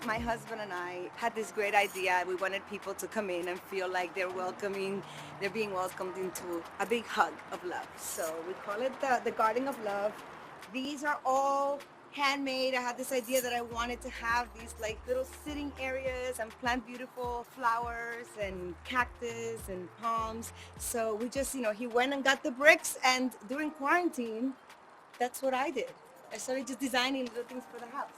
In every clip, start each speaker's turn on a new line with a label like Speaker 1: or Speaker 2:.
Speaker 1: My husband and I had this great idea. We wanted people to come in and feel like they're being welcomed into a big hug of love. So we call it the Garden of Love. These are all handmade. I had this idea that I wanted to have these like little sitting areas and plant beautiful flowers and cactus and palms. So we just, he went and got the bricks, and during quarantine, that's what I did. I started just designing little things for the house.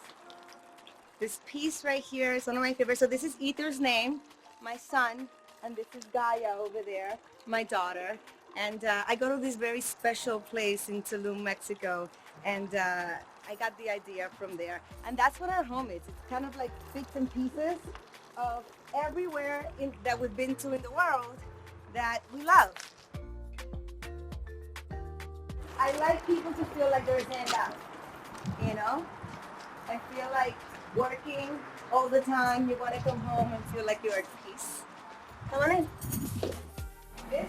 Speaker 1: This piece right here is one of my favorites. So this is Ether's name, my son, and this is Gaia over there, my daughter. And I go to this very special place in Tulum, Mexico, and I got the idea from there. And that's what our home is. It's kind of like bits and pieces of everywhere that we've been to in the world that we love. I like people to feel like they're stand out, you know? I feel like working all the time, you want to come home and feel like you're at peace. Come on in. This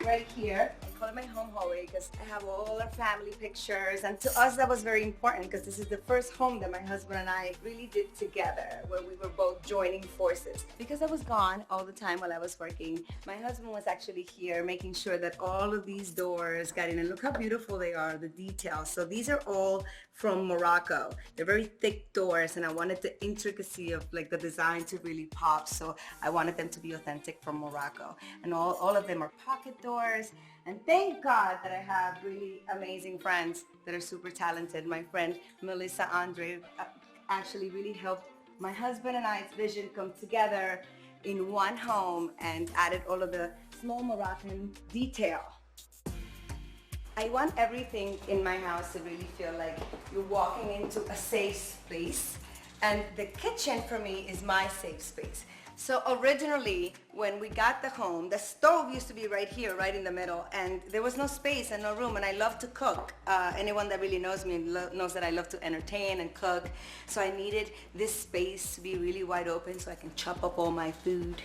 Speaker 1: right here, I call it my home hallway because I have all our family pictures, and to us that was very important because this is the first home that my husband and I really did together, where we were both joining forces. Because I was gone all the time while I was working, my husband was actually here making sure that all of these doors got in, and look how beautiful they are, the details. So these are all from Morocco. They're very thick doors, and I wanted the intricacy of like the design to really pop, so I wanted them to be authentic from Morocco. And all of them are pocket doors, and thank God that I have really amazing friends that are super talented. My friend Melissa Andre actually really helped my husband and I's vision come together in one home and added all of the small Moroccan detail. I want everything in my house to really feel like you're walking into a safe space, and the kitchen for me is my safe space. So originally, when we got the home, the stove used to be right here, right in the middle, and there was no space and no room, and I love to cook. Anyone that really knows me knows that I love to entertain and cook, so I needed this space to be really wide open so I can chop up all my food,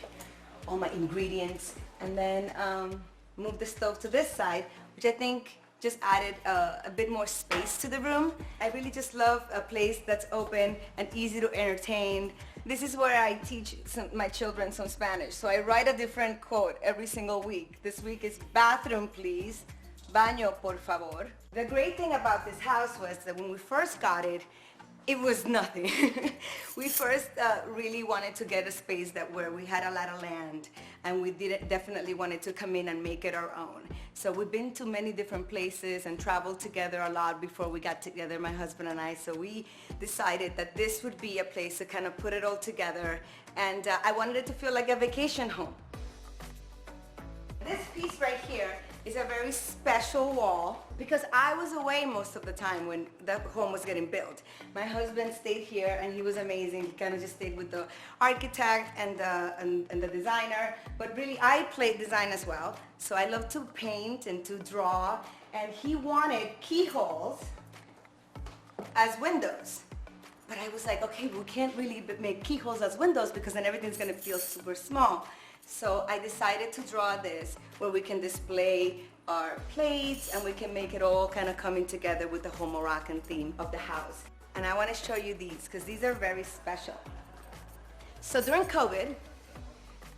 Speaker 1: all my ingredients, and then move the stove to this side, which I think just added a bit more space to the room. I really just love a place that's open and easy to entertain. This is where I teach my children some Spanish. So I write a different quote every single week. This week is bathroom please, baño por favor. The great thing about this house was that when we first got it, it was nothing. We first really wanted to get a space where we had a lot of land, and we definitely wanted to come in and make it our own. So we've been to many different places and traveled together a lot before we got together, my husband and I. So we decided that this would be a place to kind of put it all together, and I wanted it to feel like a vacation home. This piece right here is a very special wall because I was away most of the time when the home was getting built. My husband stayed here and he was amazing. He kind of just stayed with the architect and the designer, but really I played design as well. So I love to paint and to draw, and he wanted keyholes as windows. But I was like, okay, we can't really make keyholes as windows because then everything's gonna feel super small. So I decided to draw this where we can display our plates and we can make it all kind of coming together with the whole Moroccan theme of the house. And I want to show you these because these are very special. So during COVID,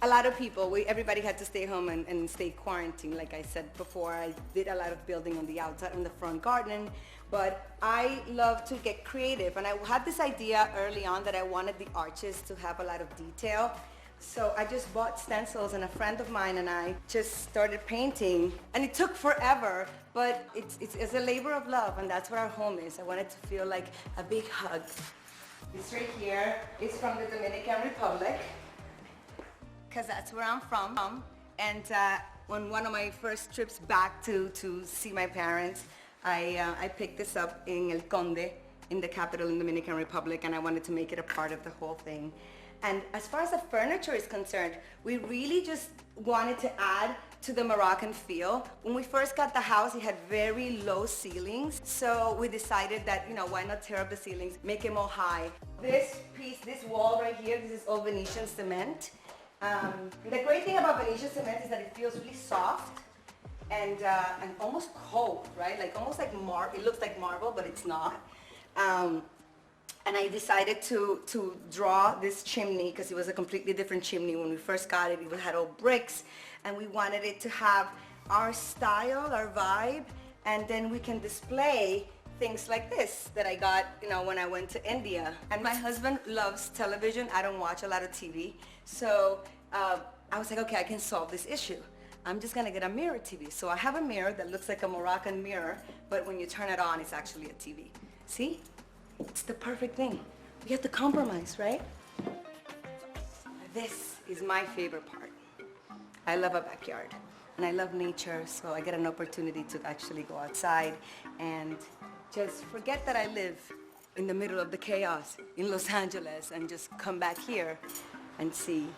Speaker 1: a lot of people, everybody had to stay home and stay quarantined. Like I said before, I did a lot of building on the outside, in the front garden, but I love to get creative. And I had this idea early on that I wanted the arches to have a lot of detail. So I just bought stencils, and a friend of mine and I just started painting, and it took forever, but it's a labor of love, and that's what our home is. I want it to feel like a big hug. This right here is from the Dominican Republic, because that's where I'm from. And on one of my first trips back to see my parents, I picked this up in El Conde, in the capital in the Dominican Republic, and I wanted to make it a part of the whole thing. And as far as the furniture is concerned, we really just wanted to add to the Moroccan feel. When we first got the house, it had very low ceilings. So we decided that, why not tear up the ceilings, make them all high. This piece, this wall right here, this is all Venetian cement. The great thing about Venetian cement is that it feels really soft and almost cold, right? Like almost like marble. It looks like marble, but it's not. And I decided to draw this chimney because it was a completely different chimney. When we first got it, it had all bricks, and we wanted it to have our style, our vibe, and then we can display things like this that I got, you know, when I went to India. And my husband loves television. I don't watch a lot of TV. So I was like, okay, I can solve this issue. I'm just gonna get a mirror TV. So I have a mirror that looks like a Moroccan mirror, but when you turn it on, it's actually a TV. See? It's the perfect thing. We have to compromise, right? This is my favorite part. I love a backyard and I love nature, so I get an opportunity to actually go outside and just forget that I live in the middle of the chaos in Los Angeles and just come back here and see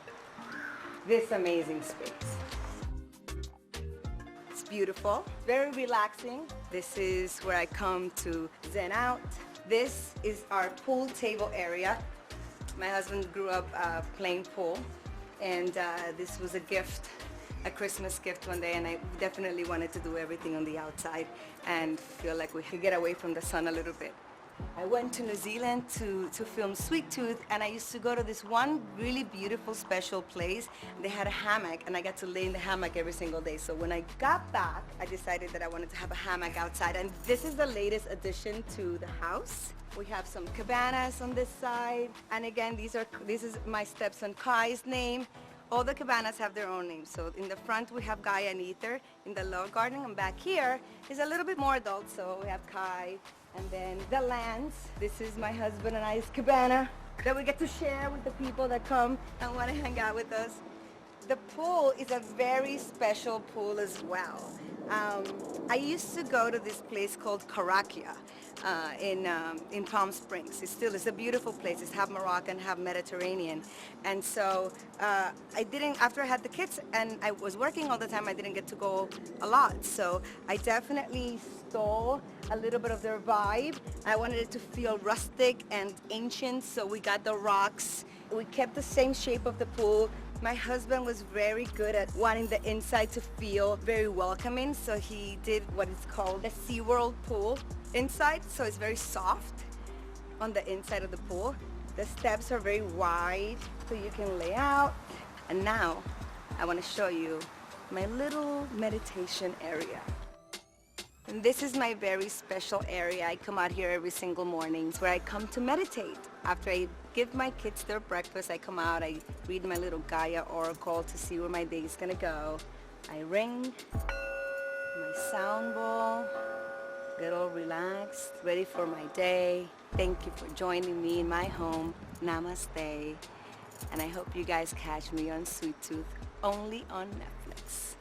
Speaker 1: this amazing space. It's beautiful, very relaxing. This is where I come to zen out. This is our pool table area. My husband grew up playing pool, and this was a gift, a Christmas gift one day, and I definitely wanted to do everything on the outside and feel like we could get away from the sun a little bit. I went to New Zealand to film Sweet Tooth, and I used to go to this one really beautiful special place. They had a hammock, and I got to lay in the hammock every single day. So when I got back, I decided that I wanted to have a hammock outside, and this is the latest addition to the house. We have some cabanas on this side, and again, this is my stepson Kai's name. All the cabanas have their own names. So in the front we have Gaia and Ether in the lower garden, and back here is a little bit more adult, so we have Kai. And then the lands, this is my husband and I's cabana that we get to share with the people that come and want to hang out with us. The pool is a very special pool as well. I used to go to this place called Carakia in Palm Springs. It still is a beautiful place. It's half Moroccan, half Mediterranean. And so after I had the kids and I was working all the time, I didn't get to go a lot. So I definitely stole a little bit of their vibe. I wanted it to feel rustic and ancient, so we got the rocks. We kept the same shape of the pool. My husband was very good at wanting the inside to feel very welcoming, so he did what is called a SeaWorld pool inside, so it's very soft on the inside of the pool. The steps are very wide, so you can lay out. And now, I want to show you my little meditation area. And this is my very special area. I come out here every single morning where I come to meditate. After I give my kids their breakfast, I come out, I read my little Gaia oracle to see where my day is gonna go. I ring my sound bowl, get all relaxed, ready for my day. Thank you for joining me in my home. Namaste. And I hope you guys catch me on Sweet Tooth, only on Netflix.